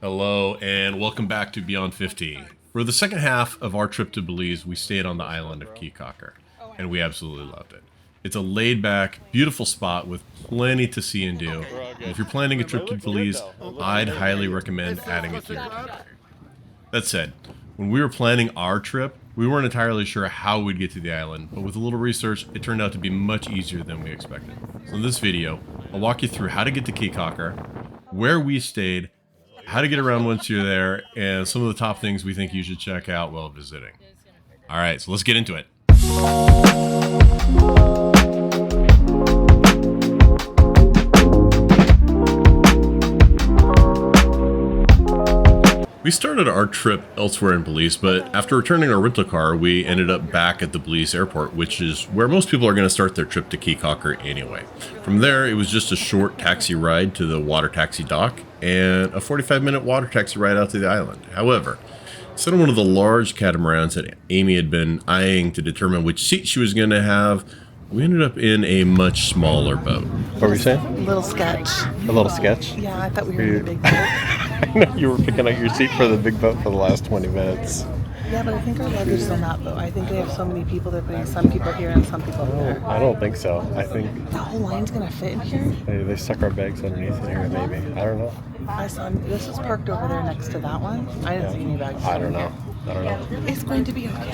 Hello and welcome back to Beyond 50. For the second half of our trip to Belize, we stayed on the island of Caye Caulker, and we absolutely loved it. It's a laid-back, beautiful spot with plenty to see and do. And if you're planning a trip to Belize, I'd highly recommend adding it to your itinerary. That said, when we were planning our trip, we weren't entirely sure how we'd get to the island, but with a little research, it turned out to be much easier than we expected. So in this video, I'll walk you through how to get to Caye Caulker, where we stayed, how to get around once you're there, and some of the top things we think you should check out while visiting. All right, so let's get into it. We started our trip elsewhere in Belize, but after returning our rental car, we ended up back at the Belize airport, which is where most people are going to start their trip to Caye Caulker anyway. From there, it was just a short taxi ride to the water taxi dock and a 45-minute water taxi ride out to the island. However, instead of one of the large catamarans that Amy had been eyeing to determine which seat she was going to have, we ended up in a much smaller boat. What were you saying? A little sketch. A little sketch? Yeah, I thought we were in a big boat. I know you were picking out your seat for the big boat for the last 20 minutes. Yeah, but I think our luggage is on that boat. I think they have so many people, they're putting some people here and some people there. I don't think so. I think The whole line's gonna fit in here? they stuck our bags underneath it here, maybe. I don't know. I saw this was parked over there next to that one. I didn't see any bags. I don't know. It's going to be okay.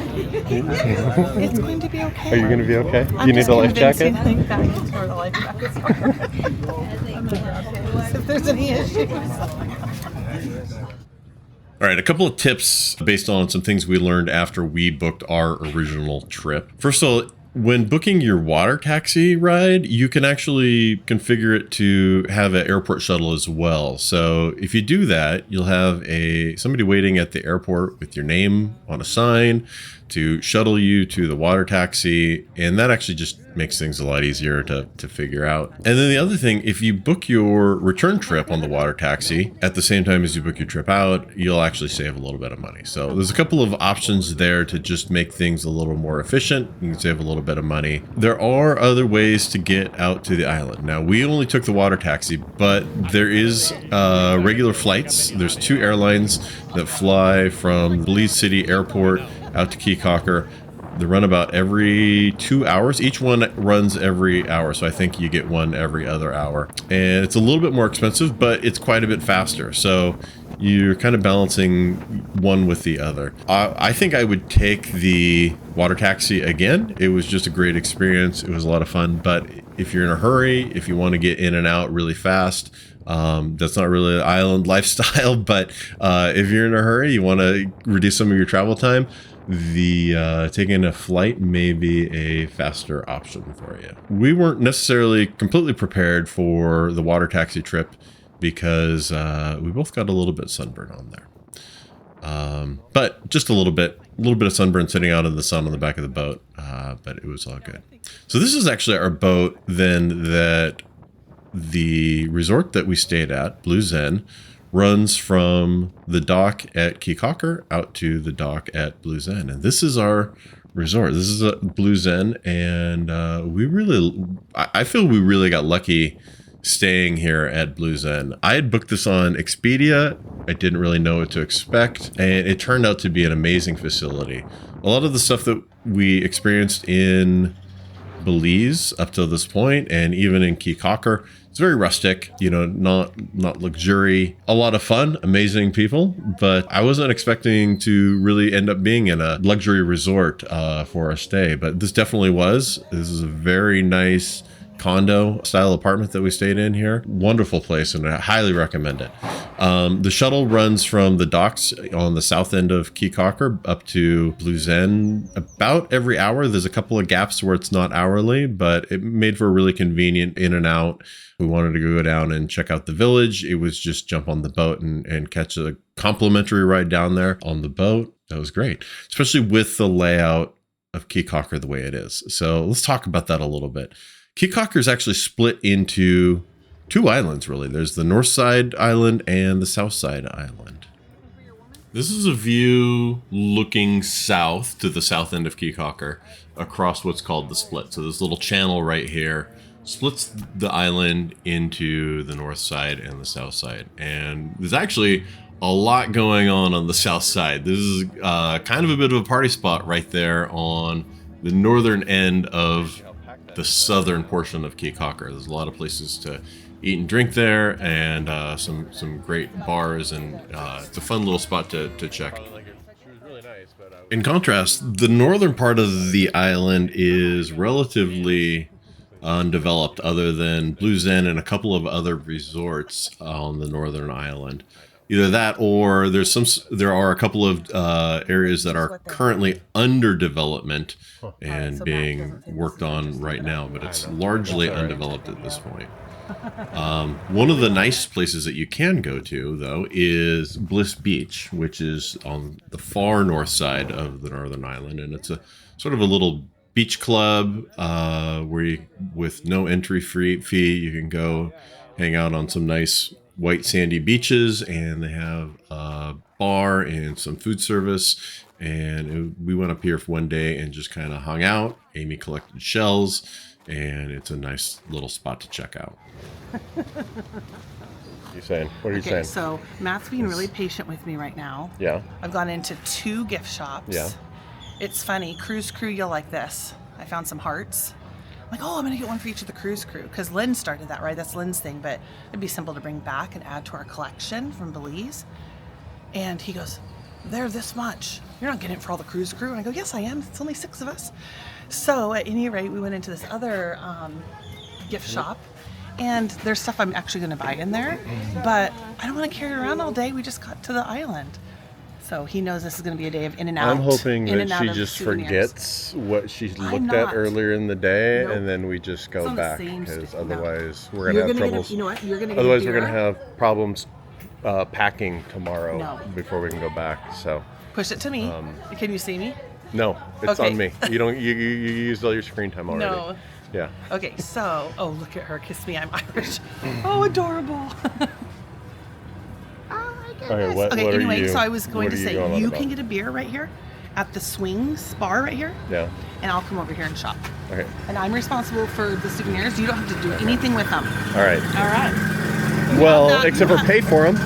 It's going to be okay. Are you going to be okay? I'm You need just a life convinced jacket? you think that is where the life jackets are. If there's any issues. All right, a couple of tips based on some things we learned after we booked our original trip. First of all, when booking your water taxi ride, you can actually configure it to have an airport shuttle as well. So if you do that, you'll have somebody waiting at the airport with your name on a sign to shuttle you to the water taxi, and that actually just makes things a lot easier to figure out. And then the other thing, if you book your return trip on the water taxi at the same time as you book your trip out, you'll actually save a little bit of money. So there's a couple of options there to just make things a little more efficient. You can save a little bit of money. There are other ways to get out to the island. Now, we only took the water taxi, but there is regular flights. There's two airlines that fly from Belize City Airport out to Caye Caulker. They run about every 2 hours. Each one runs every hour, so I think you get one every other hour. And it's a little bit more expensive, but it's quite a bit faster. So you're kind of balancing one with the other. I think I would take the water taxi again. It was just a great experience. It was a lot of fun. But if you're in a hurry, if you want to get in and out really fast, that's not really an island lifestyle. But if you're in a hurry, you want to reduce some of your travel time, the taking a flight may be a faster option for you. We weren't necessarily completely prepared for the water taxi trip because we both got a little bit sunburned on there. But just a little bit of sunburn sitting out in the sun on the back of the boat, but it was all good. So this is actually our boat then that the resort that we stayed at, Blu Zen, runs from the dock at Caye Caulker out to the dock at Blu Zen. And this is our resort. This is a Blu Zen, and I feel we really got lucky staying here at Blu Zen. I had booked this on Expedia. I didn't really know what to expect, and it turned out to be an amazing facility. A lot of the stuff that we experienced in Belize up to this point, and even in Caye Caulker, it's very rustic, not luxury. A lot of fun, amazing people, but I wasn't expecting to really end up being in a luxury resort for our stay. But this definitely was. This is a very nice condo style apartment that we stayed in here. Wonderful place, and I highly recommend it. The shuttle runs from the docks on the south end of Caye Caulker up to Blu Zen about every hour. There's a couple of gaps where it's not hourly, but it made for a really convenient in and out. We wanted to go down and check out the village. It was just jump on the boat and catch a complimentary ride down there on the boat. That was great, especially with the layout of Caye Caulker the way it is. So let's talk about that a little bit. Caye Caulker is actually split into two islands, really. There's the north side island and the south side island. This is a view looking south to the south end of Caye Caulker across what's called the split. So this little channel right here splits the island into the north side and the south side. And there's actually a lot going on the south side. This is kind of a bit of a party spot right there on the northern end of the southern portion of Caye Caulker. There's a lot of places to eat and drink there, and some great bars, and it's a fun little spot to check. In contrast, the northern part of the island is relatively undeveloped, other than Blu Zen and a couple of other resorts on the northern island. Either that, or there are a couple of areas that are currently under development and being worked on right now, but it's largely undeveloped at this point. One of the nice places that you can go to, though, is Bliss Beach, which is on the far north side of the northern island, and it's a sort of a little beach club where you, with no entry fee, you can go hang out on some nice white sandy beaches, and they have a bar and some food service. And we went up here for one day and just kind of hung out. Amy collected shells, and it's a nice little spot to check out. What are you saying? What are you saying? So Matt's being really patient with me right now. Yeah. I've gone into 2 gift shops. Yeah. It's funny. Cruise crew, you'll like this. I found some hearts. I'm like, oh, I'm going to get one for each of the cruise crew. Because Lynn started that, right? That's Lynn's thing. But it'd be simple to bring back and add to our collection from Belize. And he goes, they're this much. You're not getting it for all the cruise crew. And I go, yes, I am. It's only 6 of us. So at any rate, we went into this other gift shop. And there's stuff I'm actually going to buy in there. But I don't want to carry it around all day. We just got to the island. So he knows this is going to be a day of in and out. I'm hoping in that and out she of just souvenirs. forgets what she I'm looked not. at earlier in the day, Nope. and then we just It's go on the back, same because street. otherwise No. we're going to have You're gonna troubles. you know what? You're going to get Otherwise, a we're going to beer. have problems packing tomorrow No. before we can go back. So, Push it to me. Can you see me? no, it's Okay. on me. You don't. You used all your screen time already. No. Yeah. Okay, so, oh, look at her. Kiss me. I'm Irish. Oh, adorable. Oh, my goodness. Okay. What are anyway, you? so I was going what to are you say, going on you about? can get a beer right here at the Swings bar right here, Yeah. and I'll come over here and shop. Okay. And I'm responsible for the souvenirs. You don't have to do anything with them. All right. All right. Well, that- except for pay for them.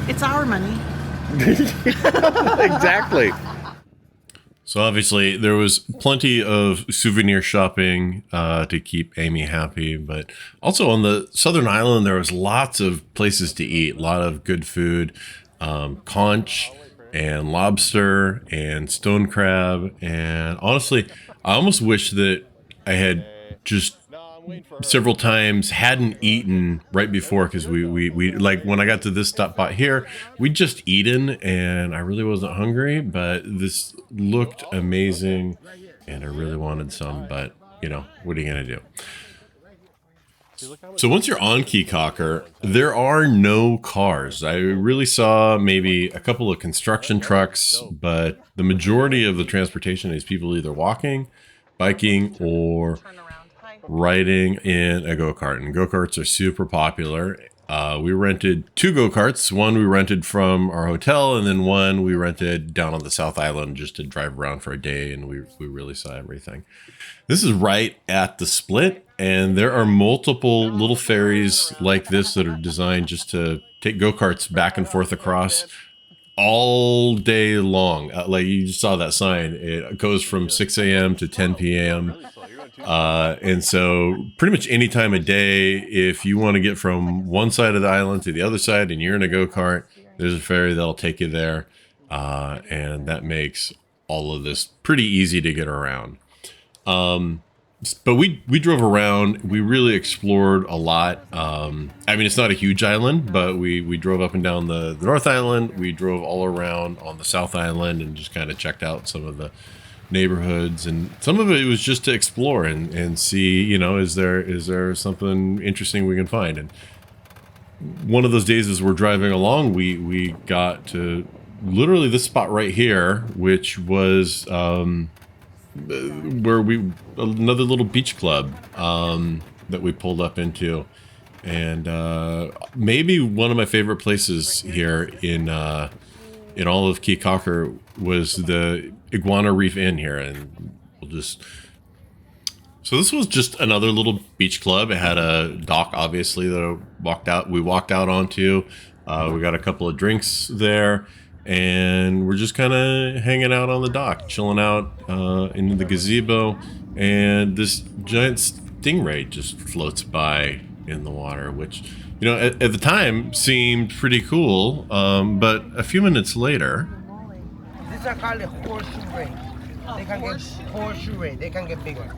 It's our money. Exactly. So obviously there was plenty of souvenir shopping to keep Amy happy, but also on the southern island there was lots of places to eat, a lot of good food, conch and lobster and stone crab, and honestly I almost wish that I had just several times hadn't eaten right before, because we like when I got to this spot here, we'd just eaten and I really wasn't hungry, but this looked amazing and I really wanted some, but you know, what are you gonna do? So once you're on Caye Caulker, there are no cars. I really saw maybe a couple of construction trucks, but the majority of the transportation is people either walking, biking, or riding in a go-kart. And go-karts are super popular. We rented 2 go-karts. One we rented from our hotel, and then one we rented down on the South Island just to drive around for a day, and we really saw everything. This is right at the split, and there are multiple little ferries like this that are designed just to take go-karts back and forth across all day long. Like you just saw that sign. It goes from 6 a.m. to 10 p.m. And so pretty much any time of day, if you want to get from one side of the island to the other side and you're in a go-kart, there's a ferry that'll take you there. And that makes all of this pretty easy to get around. But we drove around. We really explored a lot. I mean, it's not a huge island, but we drove up and down the North Island. We drove all around on the South Island and just kind of checked out some of the neighborhoods, and some of it was just to explore and see, you know, is there something interesting we can find. And one of those days as we're driving along, we got to literally this spot right here, which was where another little beach club that we pulled up into, and maybe one of my favorite places here in all of Caye Caulker was the Iguana Reef Inn here. And so this was just another little beach club. It had a dock, obviously, that we walked out onto. We got a couple of drinks there, and we're just kind of hanging out on the dock, chilling out in the gazebo, and this giant stingray just floats by in the water, which, you know, at the time seemed pretty cool, but a few minutes later... These are called a horseshoe ray. They can get horseshoe ray. They can get bigger.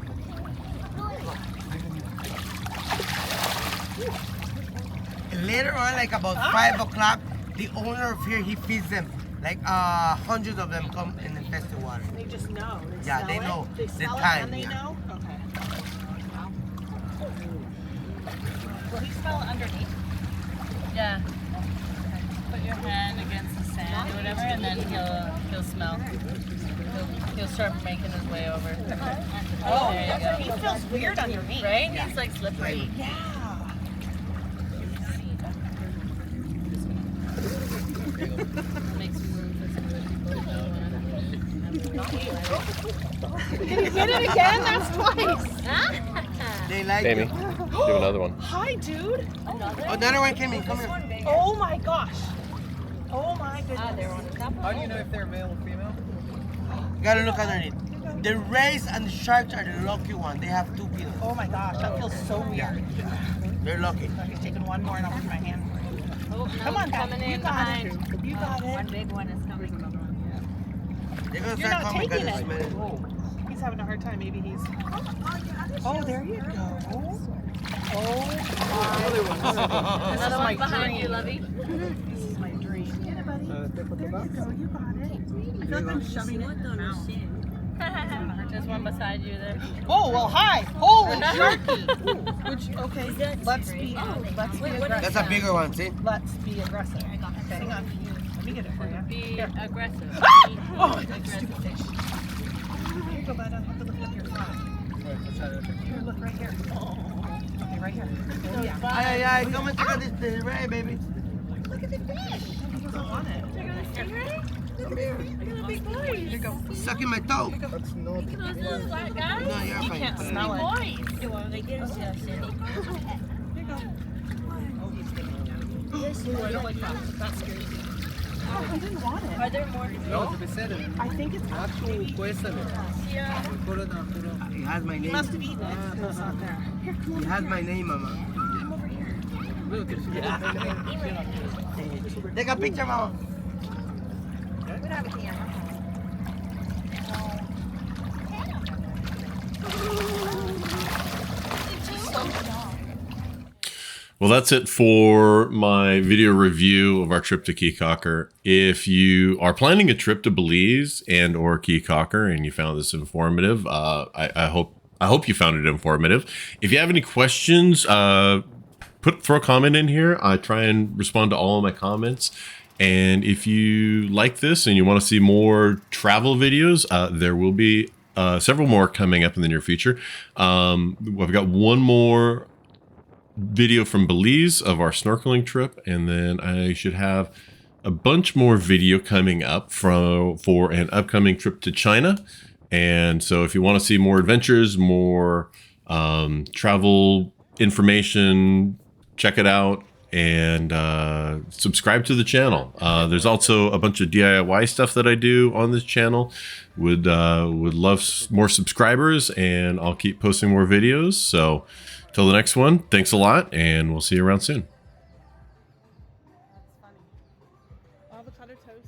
And later on, like about 5 o'clock, the owner of here, he feeds them. Like hundreds of them come and infest the water. They just know. Yeah, they know They the smell time. it and they Yeah. know? Okay. Will he smell it underneath? Yeah. Put your hand against the sand or whatever, and then he'll smell. He'll start making his way over. Oh, there you go. he feels weird underneath. Right? He's like slippery. Yeah. Makes room for some other people to go. Did he get it again? That's twice. They like Amy, it. give another one. Hi, dude. Another one came in. Come here. Oh my gosh. Oh my goodness. How do you know if they're male or female? You gotta look underneath. The rays and the sharks are the lucky one. They have 2 pillars. Oh my gosh, that feels so weird. They're lucky. He's taking one more and I'll put my hand. Oh, Come on, back. coming You in got behind. it. You got One it. big one is coming. They're gonna You're start not coming because taking they it. smell it. He's having a hard time. Maybe he's. Oh, there you go. Oh my. Another my one behind dream. you, Lovey. This is my dream. Get it, buddy. There you go. You got it. I feel like I'm shoving it in my mouth. There's one beside you there. Oh well, hi. Holy sharky. Which okay. Let's be aggressive. That's a bigger one, see? Let's be aggressive. Okay, hang on. Let me get it for you. Be aggressive. Oh, Be that stupid fish. Here you go, bud. I'll have to lift up your side. Here, look right here. Okay, right here. Oh, yeah. Ay, ay, come and check out this ray, baby. Look at the fish. He doesn't want it. Come here. Here you go. Sucking my toe. That's not. Those little black guys. No, you're You fine. can't smell it. Boys. Here you go. Oh, he's taking it down. Ooh, I don't like that. That's scary. Oh, he didn't want it. Are there more? No, debe ser. I think it's maybe. Cuéstale. Yeah. Puro na, puro. He has my He name. must have eaten it because it's not there. Here, come He over has here. my name, mama. Come over here. Look, it's Take a picture, mama. Well, that's it for my video review of our trip to Caye Caulker. If you are planning a trip to Belize and or Caye Caulker and you found this informative, I hope you found it informative. If you have any questions, throw a comment in here. I try and respond to all of my comments. And if you like this and you want to see more travel videos, there will be several more coming up in the near future. I've got one more video from Belize of our snorkeling trip, and then I should have a bunch more video coming up for an upcoming trip to China. And so if you want to see more adventures, more travel information, check it out and subscribe to the channel. There's also a bunch of DIY stuff that I do on this channel. Would love more subscribers, and I'll keep posting more videos. So till the next one, thanks a lot, and we'll see you around soon. That's funny. Avocado toast.